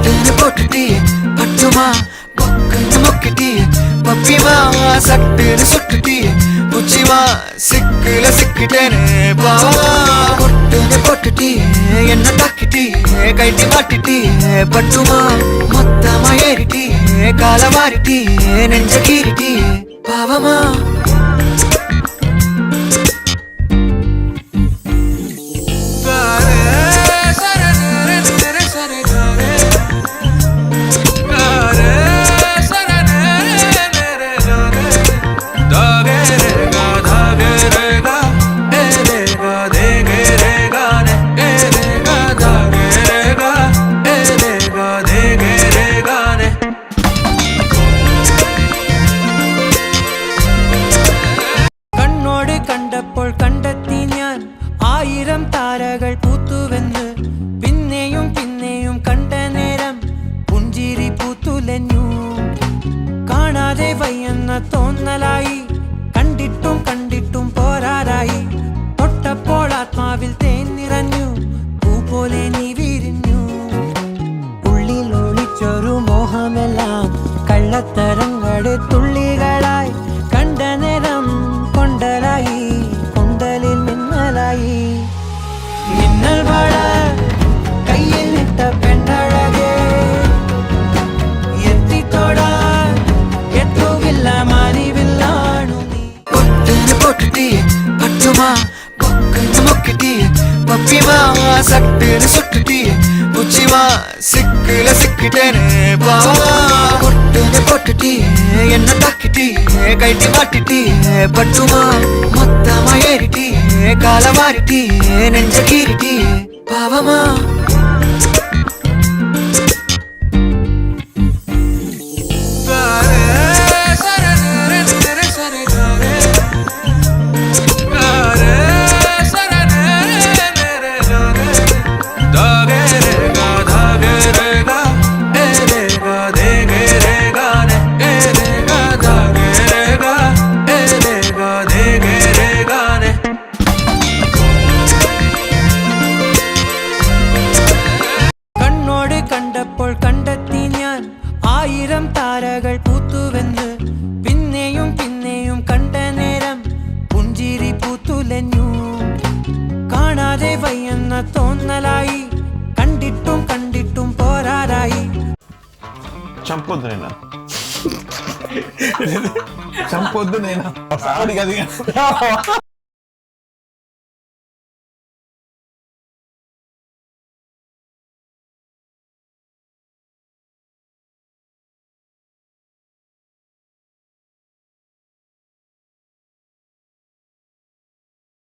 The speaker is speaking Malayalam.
പൊട്ടിന് പൊട്ടിട്ടിയെ പട്ടുമാ പൊക്കിന് മുക്കിട്ടിയെ പപ്പിമാ സട്ടിന് സുട്ടിട്ടിയെ പുച്ചിമാ സിക്കില സിക്കിട്ടേനെ പാവാ പൊട്ടിന് പൊട്ടിട്ടിയെ എന്നെ താക്കിട്ടിയെ കൈട്ടി മാട്ടിട്ടിയെ പട്ടുമാ മൊത്തമാ ഏറിട്ടിയെ കാലമാരിട്ടിയെ നെഞ്ച കീറിട്ടിയെ പാവമാ കണ്ടപ്പോൾ കണ്ടെത്തി ഞാൻ 1000 താരകൾ പൂത്തുവെന്ന് പിന്നെയും പിന്നെയും കണ്ട നേരം പുഞ്ചിരി പൂത്തുലഞ്ഞു കാണാതെ വയ്യെന്ന തോന്നലായി കണ്ടിട്ടും കണ്ടിട്ടും പോരാറായി തൊട്ടപ്പോൾ ആത്മാവിൽ തേൻ നിറഞ്ഞു പൂ പോലെ നീ വിരിഞ്ഞു ഉള്ളിൽ ഒളിച്ചൊരു മോഹമെല്ലാം കള്ളത്തരങ്ങളുടെ തുള്ളികളായി കണ്ട നേരം കൊണ്ടലായി കൊണ്ടലിൽ മിന്നലായി മിന്നൽ വള കയ്യിൽ ഇട്ട പെണ്ണഴകേ എത്തിത്തോടാൻ എത്തുകില്ല മാറിവില്ലാണു നീ പൊട്ടിന് പൊട്ടിട്ടിയെ പട്ടുമാ പൊക്കിന് മുക്കിട്ടിയെ പപ്പിമാ സട്ടിന് സുട്ടിട്ടിയെ പുച്ചിമാ സിക്കില സിക്കിട്ടേനെ പാവാ പൊട്ടിന് പൊട്ടിട്ടിയെ എന്നെ താക്കിട്ടിയെ കൈട്ടി മാട്ടിട്ടിയെ പട്ടുമാ മൊത്തമാ ഏറിട്ടിയെ കാലമാരിട്ടിയെ നെഞ്ച കീറിട്ടിയെ പാവമാ കണ്ടപ്പോൾ കണ്ടെത്തി ഞാൻ 1000 താരകൾ പൂത്തുവെന്ന് പിന്നെയും പിന്നെയും കണ്ട നേരം പുഞ്ചിരി പൂത്തുലഞ്ഞു കാണാതെ വയ്യെന്ന തോന്നലായി കണ്ടിട്ടും കണ്ടിട്ടും പോരാറായി చంపొద్దు నేను చంపొద్దు నేను